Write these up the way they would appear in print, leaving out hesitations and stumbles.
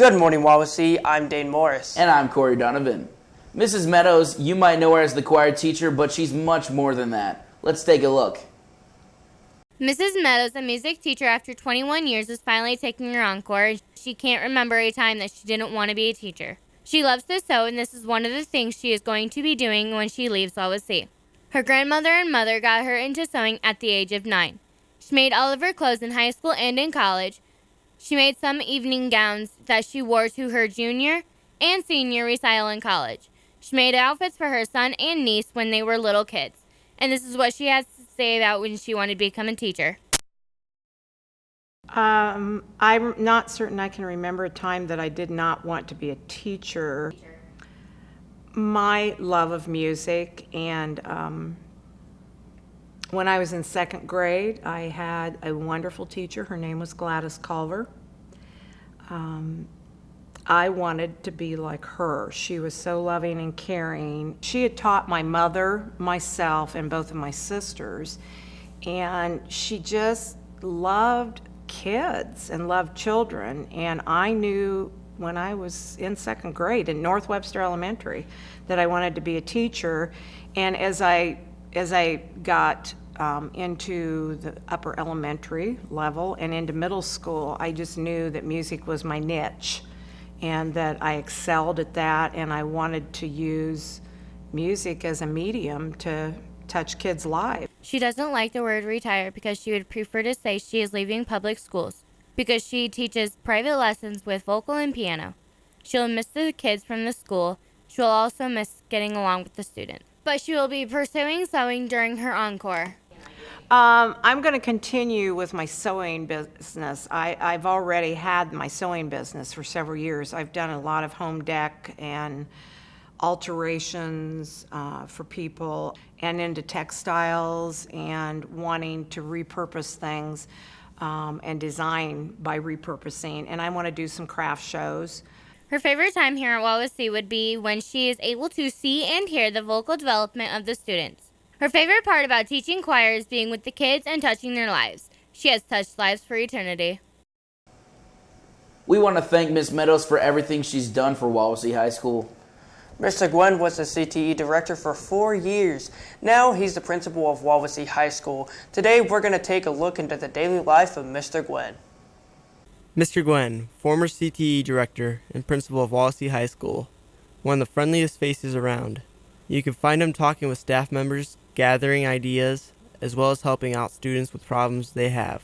Good morning, Wawasee. I'm Dane Morris. And I'm Corey Donovan. Mrs. Meadows, you might know her as the choir teacher, but she's much more than that. Let's take a look. Mrs. Meadows, a music teacher after 21 years, is finally taking her encore. She can't remember a time that she didn't want to be a teacher. She loves to sew, and this is one of the things she is going to be doing when she leaves Wawasee. Her grandmother and mother got her into sewing at the age of 9. She made all of her clothes in high school and in college. She made some evening gowns that she wore to her junior and senior recital in college. She made outfits for her son and niece when they were little kids. And this is what she has to say about when she wanted to become a teacher. I'm not certain I can remember a time that I did not want to be a teacher. My love of music, and when I was in second grade, I had a wonderful teacher. Her name was Gladys Culver. I wanted to be like her. She was so loving and caring. She had taught my mother, myself, and both of my sisters, and she just loved kids and loved children. And I knew when I was in second grade in North Webster Elementary that I wanted to be a teacher. And as I got into the upper elementary level and into middle school, I just knew that music was my niche and that I excelled at that, and I wanted to use music as a medium to touch kids' lives. She doesn't like the word retire because she would prefer to say she is leaving public schools because she teaches private lessons with vocal and piano. She'll miss the kids from the school. She'll also miss getting along with the students. But she will be pursuing sewing during her encore. I'm going to continue with my sewing business. I've already had my sewing business for several years. I've done a lot of home dec and alterations for people, and into textiles and wanting to repurpose things and design by repurposing. And I want to do some craft shows. Her favorite time here at Wawasee would be when she is able to see and hear the vocal development of the students. Her favorite part about teaching choir is being with the kids and touching their lives. She has touched lives for eternity. We want to thank Miss Meadows for everything she's done for Wawasee High School. Mr. Nguyen was the CTE director for 4 years. Now he's the principal of Wawasee High School. Today we're going to take a look into the daily life of Mr. Nguyen. Mr. Nguyen, former CTE director and principal of Wawasee High School, one of the friendliest faces around. You can find him talking with staff members, gathering ideas, as well as helping out students with problems they have.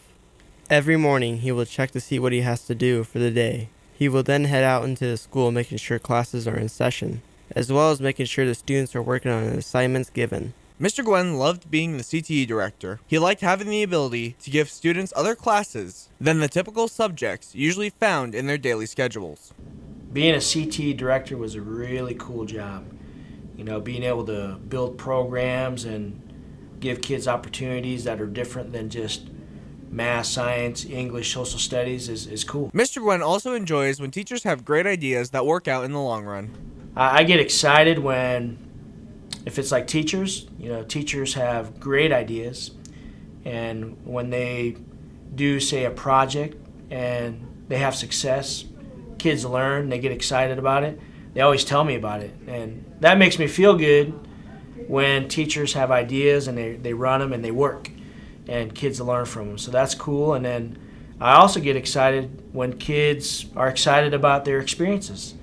Every morning he will check to see what he has to do for the day. He will then head out into the school making sure classes are in session, as well as making sure the students are working on the assignments given. Mr. Nguyen loved being the CTE director. He liked having the ability to give students other classes than the typical subjects usually found in their daily schedules. Being a CTE director was a really cool job. You know, being able to build programs and give kids opportunities that are different than just math, science, English, social studies is cool. Mr. Nguyen also enjoys when teachers have great ideas that work out in the long run. I get excited if it's like teachers, teachers have great ideas, and when they do, say, a project and they have success, kids learn, they get excited about it. They always tell me about it, and that makes me feel good when teachers have ideas and they run them and they work, and kids learn from them. So that's cool. And then I also get excited when kids are excited about their experiences.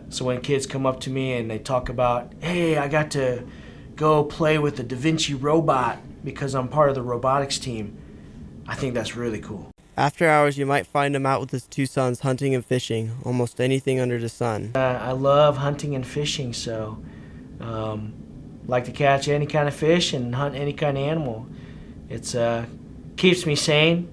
So when kids come up to me and they talk about, hey, I got to go play with the Da Vinci robot because I'm part of the robotics team, I think that's really cool. After hours, you might find him out with his two sons hunting and fishing, almost anything under the sun. I love hunting and fishing, so like to catch any kind of fish and hunt any kind of animal. It's keeps me sane.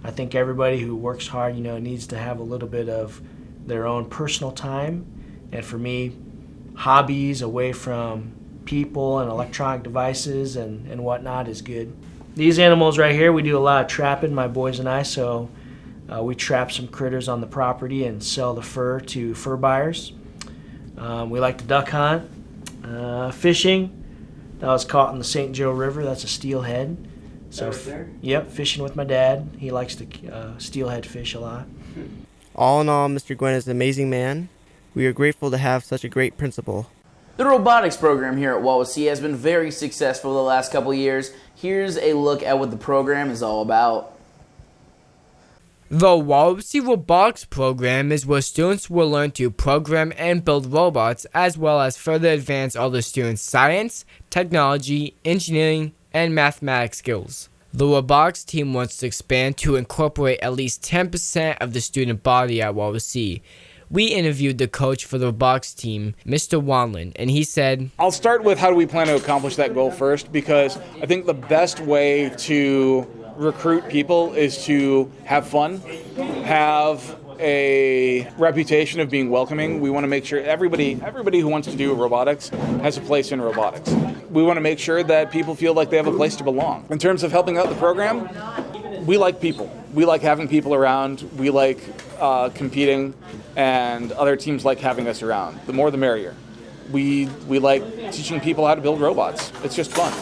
I think everybody who works hard, needs to have a little bit of their own personal time. And for me, hobbies away from people and electronic devices and whatnot is good. These animals right here, we do a lot of trapping, my boys and I, so we trap some critters on the property and sell the fur to fur buyers. We like to duck hunt, fishing. That was caught in the St. Joe River. That's a steelhead. So, yep, fishing with my dad. He likes to steelhead fish a lot. All in all, Mr. Nguyen is an amazing man. We are grateful to have such a great principal. The robotics program here at Wawasee has been very successful the last couple of years. Here's a look at what the program is all about. The Wawasee Robotics program is where students will learn to program and build robots, as well as further advance all the students' science, technology, engineering, and mathematics skills. The robotics team wants to expand to incorporate at least 10% of the student body at Wawasee. We interviewed the coach for the robotics team, Mr. Wanlin, and he said, I'll start with how do we plan to accomplish that goal first, because I think the best way to recruit people is to have fun, have a reputation of being welcoming. We want to make sure everybody who wants to do robotics has a place in robotics. We want to make sure that people feel like they have a place to belong. In terms of helping out the program, we like people. We like having people around. We like competing, and other teams like having us around. The more the merrier. We like teaching people how to build robots. It's just fun.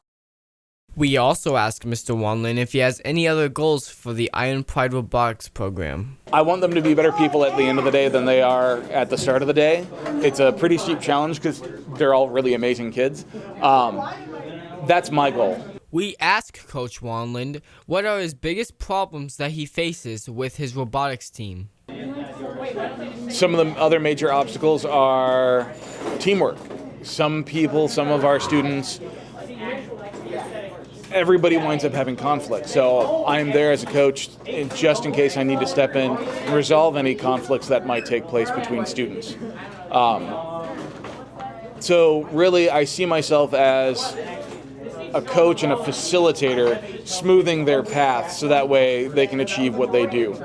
We also asked Mr. Wanlin if he has any other goals for the Iron Pride Robotics program. I want them to be better people at the end of the day than they are at the start of the day. It's a pretty steep challenge because they're all really amazing kids. That's my goal. We asked Coach Wanlin what are his biggest problems that he faces with his robotics team. Some of the other major obstacles are teamwork. Some of our students, everybody winds up having conflict. So I'm there as a coach just in case I need to step in and resolve any conflicts that might take place between students. So really, I see myself as a coach and a facilitator smoothing their path so that way they can achieve what they do.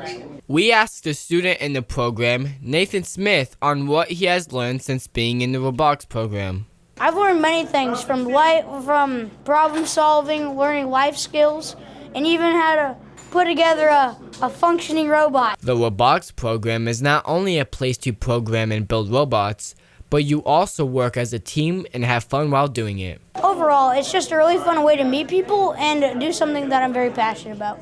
We asked a student in the program, Nathan Smith, on what he has learned since being in the robotics program. I've learned many things from problem solving, learning life skills, and even how to put together a functioning robot. The robotics program is not only a place to program and build robots, but you also work as a team and have fun while doing it. Overall, it's just a really fun way to meet people and do something that I'm very passionate about.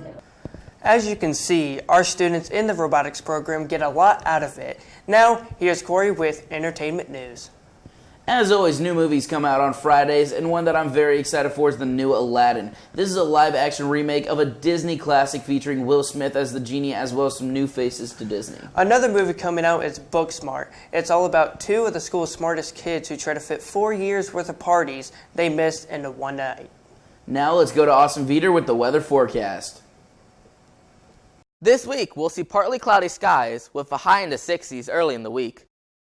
As you can see, our students in the robotics program get a lot out of it. Now, here's Corey with entertainment news. As always, new movies come out on Fridays, and one that I'm very excited for is the new Aladdin. This is a live-action remake of a Disney classic featuring Will Smith as the genie, as well as some new faces to Disney. Another movie coming out is Booksmart. It's all about two of the school's smartest kids who try to fit 4 years' worth of parties they missed into one night. Now let's go to Austin Veeder with the weather forecast. This week, we'll see partly cloudy skies with a high in the 60s early in the week,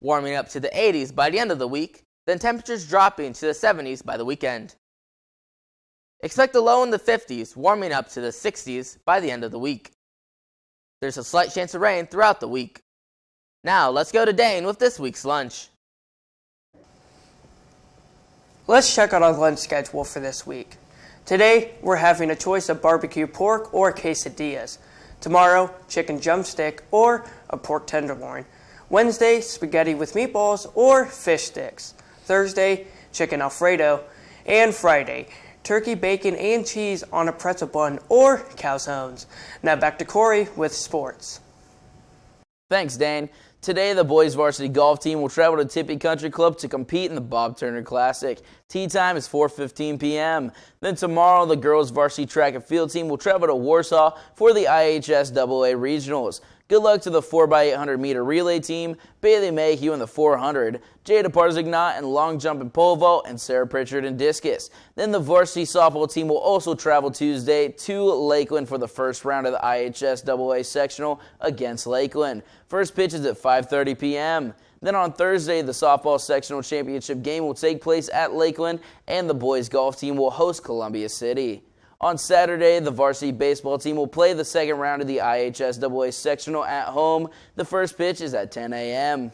warming up to the 80s by the end of the week, then temperatures dropping to the 70s by the weekend. Expect a low in the 50s, warming up to the 60s by the end of the week. There's a slight chance of rain throughout the week. Now, let's go to Dane with this week's lunch. Let's check out our lunch schedule for this week. Today, we're having a choice of barbecue pork or quesadillas. Tomorrow, chicken drumstick or a pork tenderloin. Wednesday, spaghetti with meatballs or fish sticks. Thursday, chicken Alfredo. And Friday, turkey, bacon, and cheese on a pretzel bun or calzones. Now back to Corey with sports. Thanks, Dane. Today, the boys varsity golf team will travel to Tippy Country Club to compete in the Bob Turner Classic. Tee time is 4:15 p.m. Then tomorrow, the girls varsity track and field team will travel to Warsaw for the IHSAA Regionals. Good luck to the 4x800 meter relay team, Bailey Mayhew in the 400, Jada Parzignat in long jump and pole vault, and Sarah Pritchard in discus. Then the varsity softball team will also travel Tuesday to Lakeland for the first round of the IHSAA sectional against Lakeland. First pitch is at 5:30 p.m. Then on Thursday, the softball sectional championship game will take place at Lakeland, and the boys golf team will host Columbia City. On Saturday, the varsity baseball team will play the second round of the IHSAA sectional at home. The first pitch is at 10 a.m.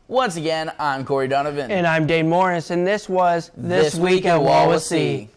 Once again, I'm Corey Donovan. And I'm Dane Morris, and this was This Week at Wawasee.